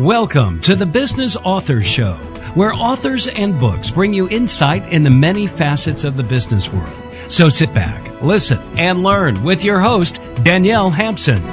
Welcome to the Business Authors Show, where authors and books bring you insight in the many facets of the business world. So sit back, listen, and learn with your host, Danielle Hampson.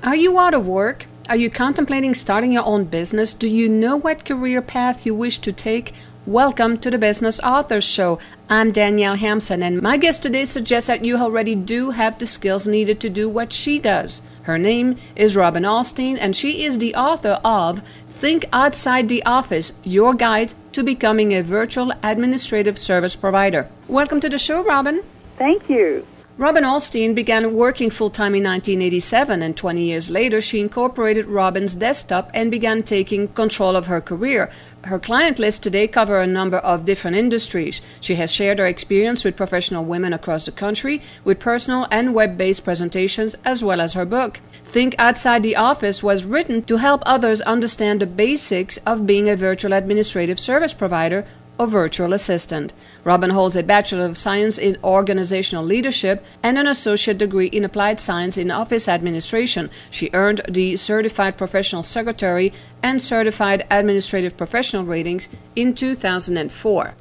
Are you out of work? Are you contemplating starting your own business? Do you know what career path you wish to take? Welcome to the Business Authors Show. I'm Danielle Hampson, and my guest today suggests that you already do have the skills needed to do what she does. Her name is Robin Holstein, and she is the author of Think Outside the Office, Your Guide to Becoming a Virtual Administrative Service Provider. Welcome to the show, Robin. Thank you. Robin Holstein began working full-time in 1987, and 20 years later, she incorporated Robin's Desktop and began taking control of her career. Her client list today covers a number of different industries. She has shared her experience with professional women across the country with personal and web-based presentations, as well as her book. Think Outside the Office was written to help others understand the basics of being a virtual administrative service provider or virtual assistant. Robin holds a Bachelor of Science in Organizational Leadership and an associate degree in Applied Science in Office Administration. She earned the Certified Professional Secretary and Certified Administrative Professional ratings in 2004.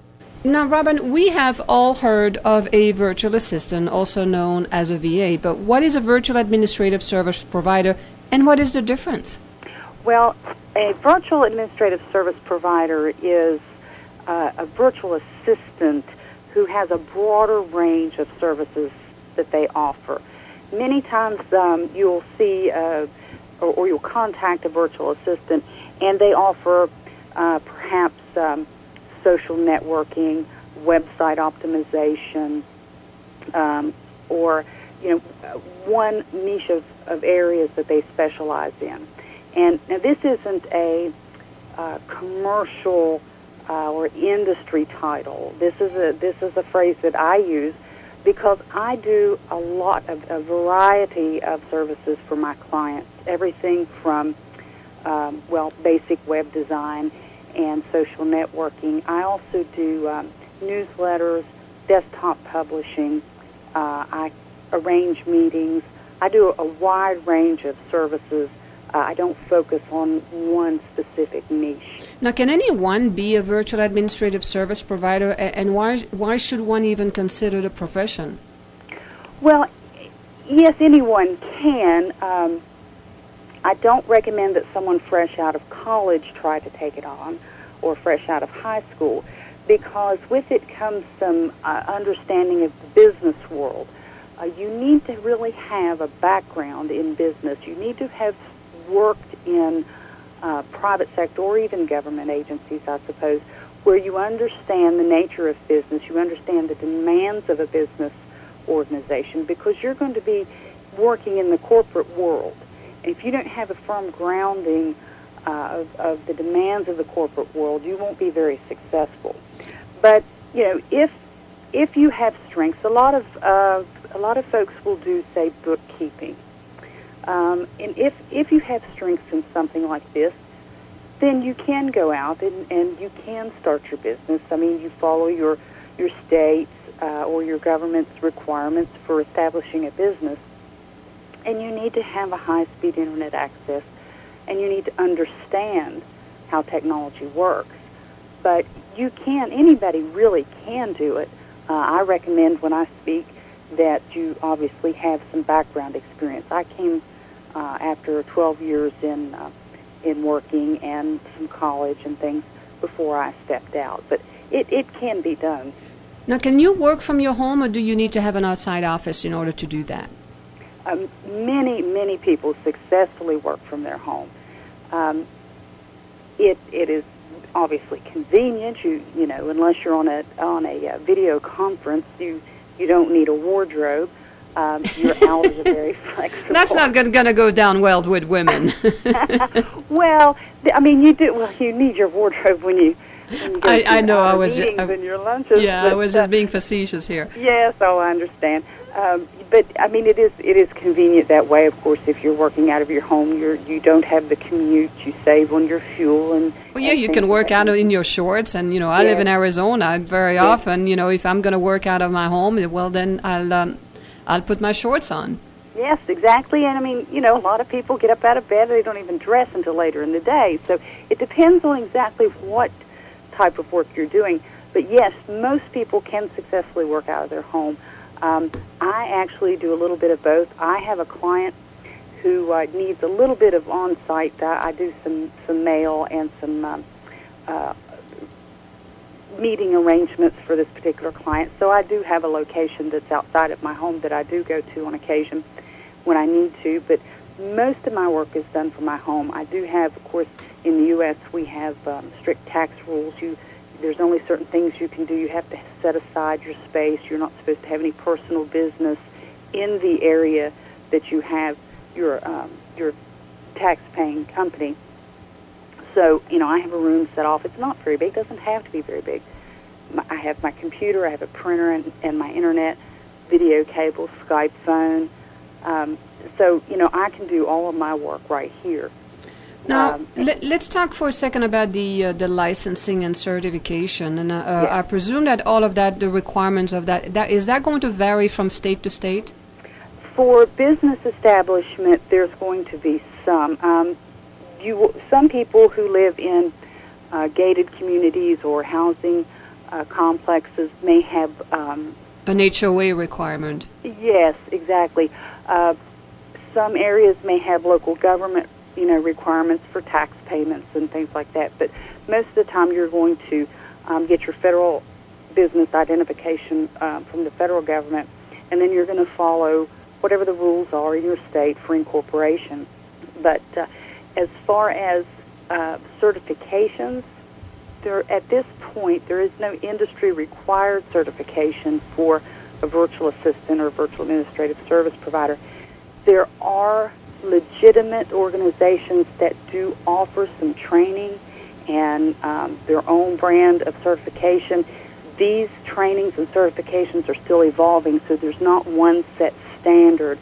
Now, Robin, we have all heard of a virtual assistant, also known as a VA, but what is a virtual administrative service provider and what is the difference? Well, a virtual administrative service provider is a virtual assistant who has a broader range of services that they offer. Many times you'll see or you'll contact a virtual assistant and they offer perhaps social networking, website optimization, or one niche of areas that they specialize in. And now this isn't a commercial or industry title. This is a phrase that I use because I do a variety of services for my clients. Everything from basic web design and social networking. I also do newsletters, desktop publishing. I arrange meetings. I do a wide range of services. I don't focus on one specific niche. Now, can anyone be a virtual administrative service provider, and why should one even consider the profession? Well, yes, anyone can. I don't recommend that someone fresh out of college try to take it on, or fresh out of high school, because with it comes some understanding of the business world. You need to really have a background in business. You need to have worked in private sector or even government agencies, I suppose, where you understand the nature of business, you understand the demands of a business organization, because you're going to be working in the corporate world. And if you don't have a firm grounding of the demands of the corporate world, you won't be very successful. But if you have strengths, a lot of folks will do, say, bookkeeping. And if you have strengths in something like this, then you can go out and you can start your business. I mean, you follow your state's or your government's requirements for establishing a business, and you need to have a high-speed internet access, and you need to understand how technology works. But anybody really can do it. I recommend when I speak that you obviously have some background experience. I came after 12 years in working and some college and things before I stepped out. But it can be done. Now, can you work from your home, or do you need to have an outside office in order to do that? Many people successfully work from their home. It is obviously convenient. You know, unless you're on a video conference, you don't need a wardrobe. Your hours are very flexible. That's not going to go down well with women. Well, I mean, you do. Well, you need your wardrobe when you go I know. I was meetings and your lunches. Yeah, but I was just being facetious here. Yes, I understand. But I mean, it is convenient that way. Of course, if you're working out of your home, you don't have the commute. You save on your fuel and. Well, yeah, you can work out in your shorts, and I live in Arizona. Very often, if I'm going to work out of my home, well, then I'll put my shorts on. Yes, exactly. And I mean, you know, a lot of people get up out of bed, they don't even dress until later in the day. So it depends on exactly what type of work you're doing. But yes, most people can successfully work out of their home. I actually do a little bit of both. I have a client who needs a little bit of on-site. I do some mail and some meeting arrangements for this particular client. So I do have a location that's outside of my home that I do go to on occasion when I need to. But most of my work is done from my home. I do have, of course, in the U.S. we have strict tax rules. There's only certain things you can do. You have to set aside your space. You're not supposed to have any personal business in the area that you have your tax-paying company. So, you know, I have a room set off. It's not very big. It doesn't have to be very big. I have my computer. I have a printer and my internet, video cable, Skype phone. So, you know, I can do all of my work right here. Now, let's talk for a second about the licensing and certification. And yes. I presume that all of that, the requirements of that, is that going to vary from state to state? For business establishment, there's going to be some. Some people who live in gated communities or housing complexes may have an HOA requirement. Yes, exactly. Some areas may have local government, you know, requirements for tax payments and things like that. But most of the time, you're going to get your federal business identification from the federal government, and then you're going to follow whatever the rules are in your state for incorporation. But as far as certifications, at this point, there is no industry-required certification for a virtual assistant or virtual administrative service provider. There are legitimate organizations that do offer some training and their own brand of certification. These trainings and certifications are still evolving, so there's not one set standard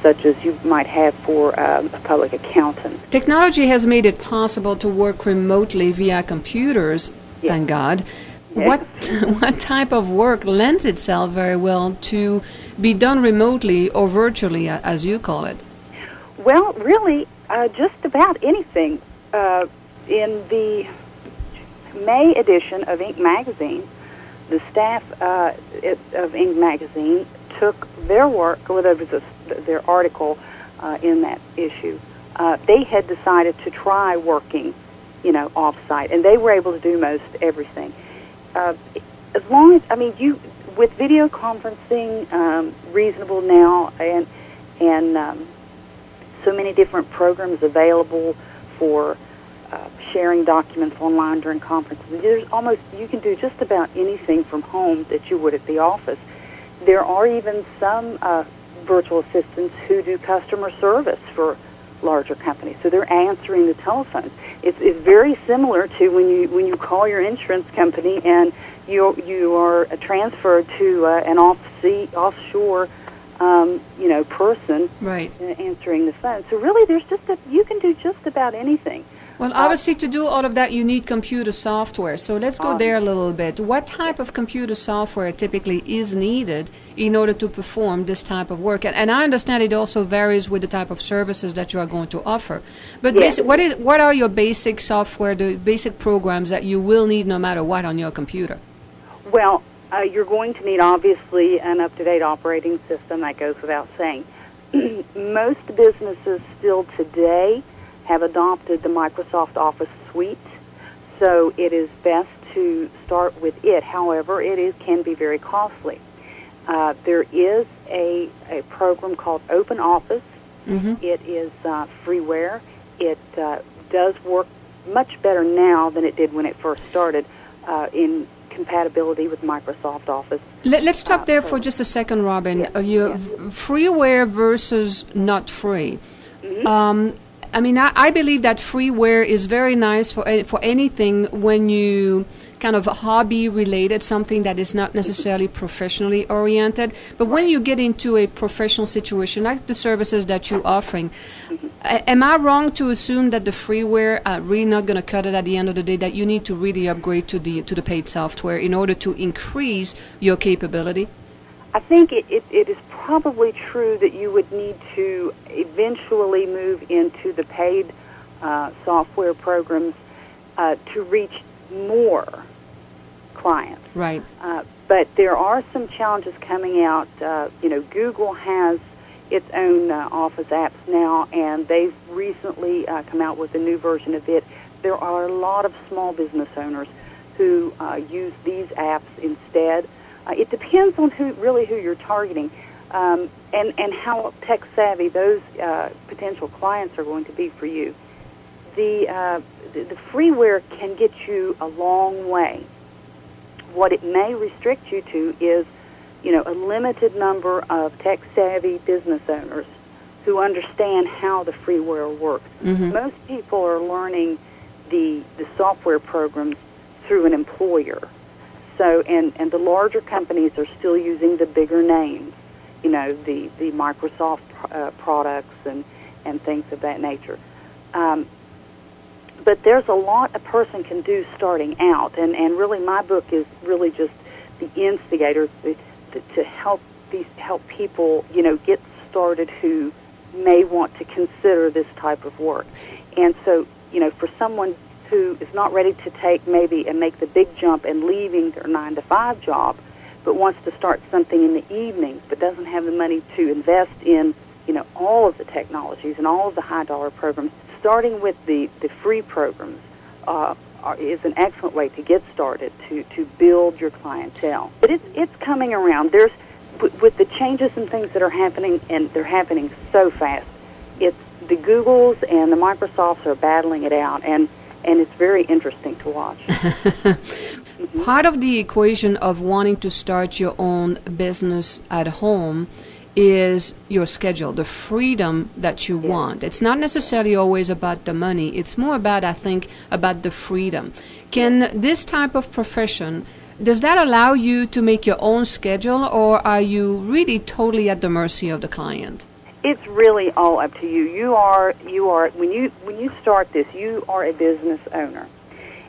such as you might have for a public accountant. Technology has made it possible to work remotely via computers, yes. Thank God. Yes. What type of work lends itself very well to be done remotely or virtually, as you call it? Well, really, just about anything. In the May edition of Inc. magazine, the staff of Inc. magazine took their work, their article in that issue. They had decided to try working, you know, off-site, and they were able to do most everything. As long as, I mean, with video conferencing reasonable now, and so many different programs available for sharing documents online during conferences. You can do just about anything from home that you would at the office. There are even some virtual assistants who do customer service for larger companies, so they're answering the telephones. It's very similar to when you call your insurance company and you are transferred to an offshore person, right, answering the phone. So really, you can do just about anything. Well, obviously, to do all of that, you need computer software. So let's go there a little bit. What type of computer software typically is needed in order to perform this type of work? And I understand it also varies with the type of services that you are going to offer. But yes. What are your basic software, the basic programs that you will need no matter what on your computer? Well, you're going to need, obviously, an up-to-date operating system. That goes without saying. Most businesses still today have adopted the Microsoft Office suite, so it is best to start with it. However, can be very costly. There is a program called Open Office. Mm-hmm. It is freeware. It does work much better now than it did when it first started in compatibility with Microsoft Office. Let's stop there for just a second, Robin. Yes. Freeware versus not free. Mm-hmm. I mean, I believe that freeware is very nice for anything when you kind of hobby related, something that is not necessarily professionally oriented. But when you get into a professional situation, like the services that you're offering, am I wrong to assume that the freeware really not going to cut it at the end of the day, that you need to really upgrade to the paid software in order to increase your capability? I think it is probably true that you would need to eventually move into the paid software programs to reach more clients. Right. But there are some challenges coming out. Google has its own Office apps now, and they've recently come out with a new version of it. There are a lot of small business owners who use these apps instead. It depends on who you're targeting, and how tech savvy those potential clients are going to be for you. The freeware can get you a long way. What it may restrict you to is, a limited number of tech-savvy business owners who understand how the freeware works. Mm-hmm. Most people are learning the software programs through an employer. So, and the larger companies are still using the bigger names, the Microsoft products and things of that nature. But there's a lot a person can do starting out, and really my book is really just the instigator to help people, get started who may want to consider this type of work. And so, for someone who is not ready to make the big jump and leaving their 9-to-5 job, but wants to start something in the evenings, but doesn't have the money to invest in, all of the technologies and all of the high-dollar programs, starting with the free programs is an excellent way to get started, to build your clientele. But it's coming around. There's, with the changes and things that are happening, and they're happening so fast, it's the Googles and the Microsofts are battling it out, and it's very interesting to watch. Part of the equation of wanting to start your own business at home is your schedule, the freedom that you want. It's not necessarily always about the money. It's more about, I think, about the freedom. Can this type of profession, does that allow you to make your own schedule, or are you really totally at the mercy of the client? It's really all up to you. You are when you start this, you are a business owner,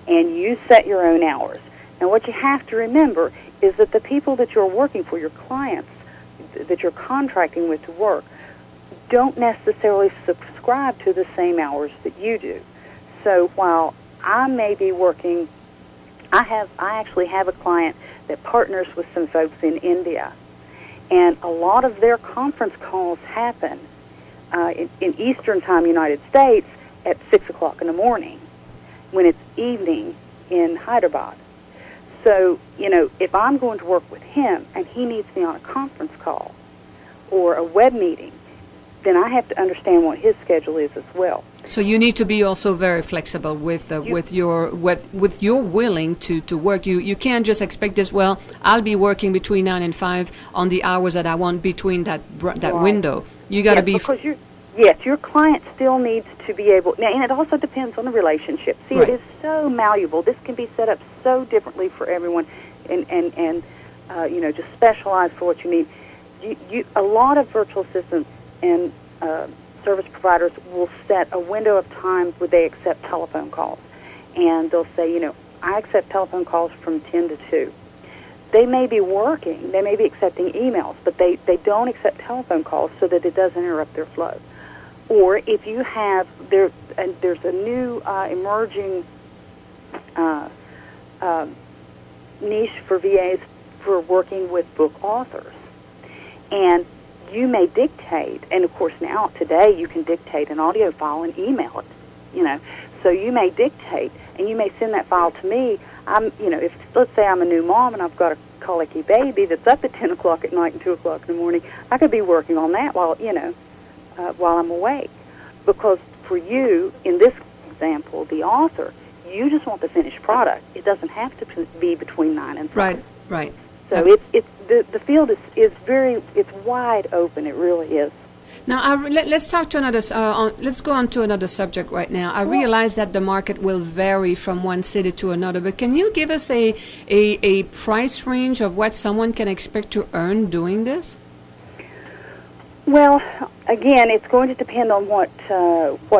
and you set your own hours. Now, what you have to remember is that the people that you're working for, your clients, that you're contracting with to work, don't necessarily subscribe to the same hours that you do. So while I may be working, I actually have a client that partners with some folks in India, and a lot of their conference calls happen in Eastern Time, United States, at 6 o'clock in the morning, when it's evening in Hyderabad. So, if I'm going to work with him and he needs me on a conference call or a web meeting, then I have to understand what his schedule is as well. So you need to be also very flexible with your willing to work. You can't just expect this. Well, I'll be working between 9 and 5 on the hours that I want between that Right. window. You got to be because your client still needs to be able. Now, and it also depends on the relationship. See, Right. It is so malleable. This can be set up so differently for everyone, and just specialize for what you need. A lot of virtual assistants and service providers will set a window of time where they accept telephone calls, and they'll say, I accept telephone calls from 10 to 2. They may be working, they may be accepting emails, but they don't accept telephone calls so that it doesn't interrupt their flow. Or if you have, there's a new emerging niche for VAs for working with book authors. And you may dictate, and of course now, today, you can dictate an audio file and email it, So you may dictate, and you may send that file to me. If, let's say I'm a new mom and I've got a colicky baby that's up at 10 o'clock at night and 2 o'clock in the morning, I could be working on that while I'm awake. Because for you, in this example, the author, you just want the finished product. It doesn't have to be between 9 and 5. Right. So the field is it's wide open. It really is. Now, let's talk to another. Let's go on to another subject right now. I realize that the market will vary from one city to another, but can you give us a price range of what someone can expect to earn doing this? Well, again, it's going to depend on what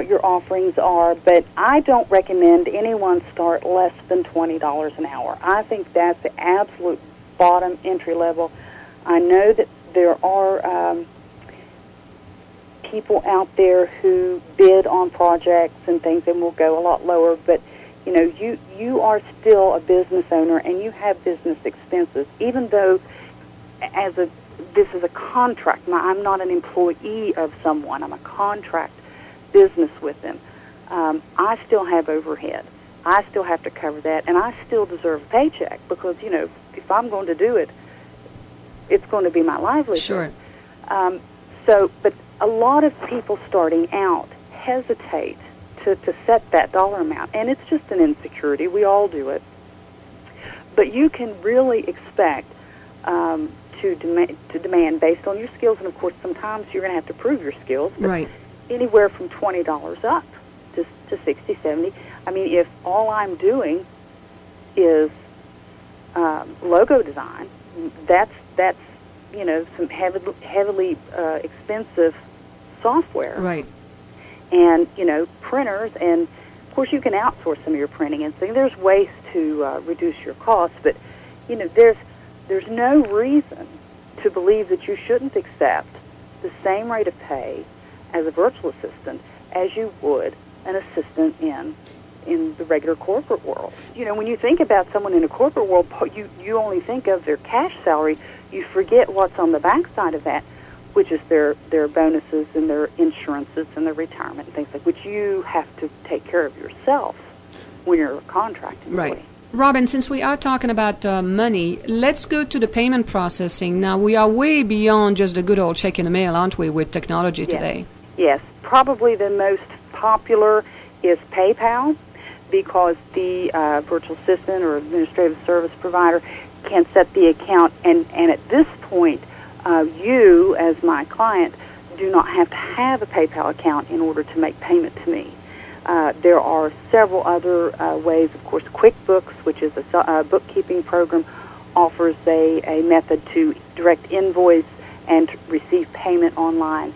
your offerings are, but I don't recommend anyone start less than $20 an hour. I think that's the absolute bottom entry level. I know that there are people out there who bid on projects and things and will go a lot lower, but you are still a business owner and you have business expenses, even though this is a contract. I'm not an employee of someone. I'm a contract business with them. I still have overhead. I still have to cover that, and I still deserve a paycheck because, if I'm going to do it, it's going to be my livelihood. Sure. But a lot of people starting out hesitate to set that dollar amount, and it's just an insecurity. We all do it. But you can really expect to demand based on your skills, and of course sometimes you're going to have to prove your skills. Right. Anywhere from $20 up to $60, $70. I mean, if all I'm doing is logo design, that's some heavily expensive software. Right. And, printers, and of course you can outsource some of your printing and things. There's ways to reduce your costs, but, there's no reason to believe that you shouldn't accept the same rate of pay as a virtual assistant as you would an assistant in the regular corporate world. When you think about someone in a corporate world, you only think of their cash salary. You forget what's on the backside of that, which is their bonuses and their insurances and their retirement and things like which you have to take care of yourself when you're a contract employee. Right. Robin, since we are talking about money, let's go to the payment processing. Now, we are way beyond just the good old check in the mail, aren't we, with technology today? Yes. Probably the most popular is PayPal because the virtual assistant or administrative service provider can set the account, and at this point, you, as my client, do not have to have a PayPal account in order to make payment to me. There are several other ways. Of course, QuickBooks, which is a bookkeeping program, offers a method to direct invoice and receive payment online.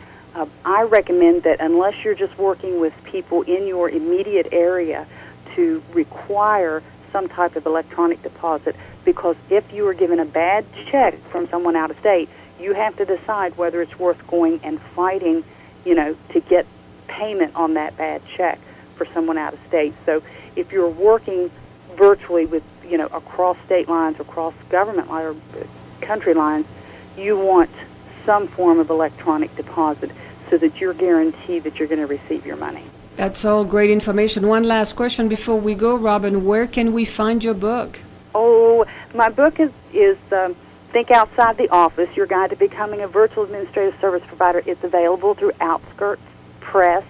I recommend that unless you're just working with people in your immediate area to require some type of electronic deposit, because if you are given a bad check from someone out of state, you have to decide whether it's worth going and fighting, to get payment on that bad check for someone out of state. So if you're working virtually with, across state lines, across government lines, or country lines, you want some form of electronic deposit so that you're guaranteed that you're going to receive your money. That's all great information. One last question before we go, Robin. Where can we find your book? Oh, my book is Think Outside the Office, Your Guide to Becoming a Virtual Administrative Service Provider. It's available through Outskirts Press.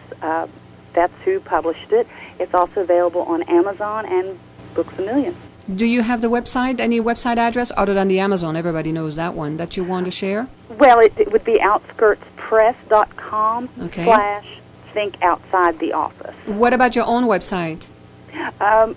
That's who published it. It's also available on Amazon and Books A Million. Do you have the website, any website address other than the Amazon? Everybody knows that one that you want to share? Well, it would be outskirtspress.com / Think Outside the Office. What about your own website?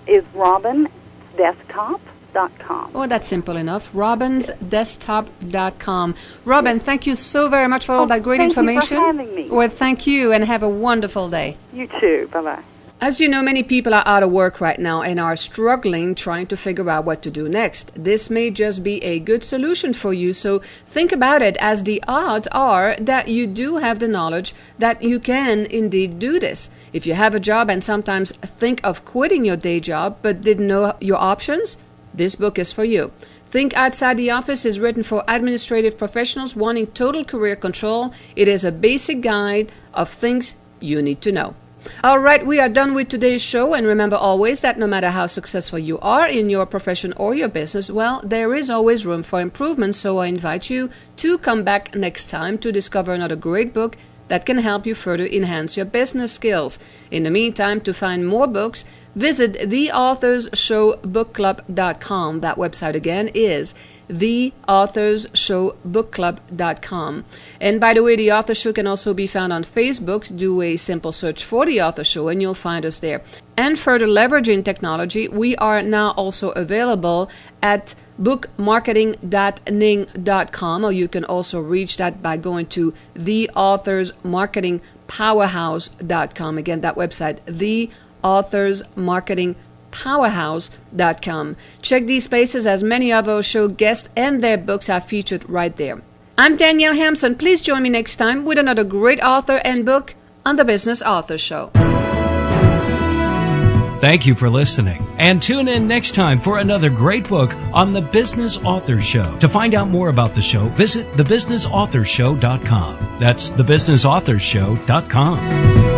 Is robinsdesktop.com. Oh, that's simple enough. robinsdesktop.com. Robin, thank you so very much for all that great information. Thank you for having me. Well, thank you, and have a wonderful day. You too. Bye-bye. As you know, many people are out of work right now and are struggling trying to figure out what to do next. This may just be a good solution for you, so think about it, as the odds are that you do have the knowledge that you can indeed do this. If you have a job and sometimes think of quitting your day job but didn't know your options, this book is for you. Think Outside the Office is written for administrative professionals wanting total career control. It is a basic guide of things you need to know. All right, we are done with today's show, and remember always that no matter how successful you are in your profession or your business, well, there is always room for improvement, so I invite you to come back next time to discover another great book that can help you further enhance your business skills. In the meantime, to find more books, visit theauthorshowbookclub.com. That website again is theauthorshowbookclub.com. And by the way, The Author Show can also be found on Facebook. Do a simple search for The Author Show and you'll find us there. And further leveraging technology, we are now also available at bookmarketing.ning.com, or you can also reach that by going to theauthorsmarketingpowerhouse.com. Again, that website, theauthorsmarketingpowerhouse.com. powerhouse.com. Check these spaces as many of our show guests and their books are featured right there. I'm Danielle Hampson. Please join me next time with another great author and book on the Business Author Show. Thank you for listening, and tune in next time for another great book on the Business Author Show. To find out more about the show, visit thebusinessauthorsshow.com. That's thebusinessauthorsshow.com.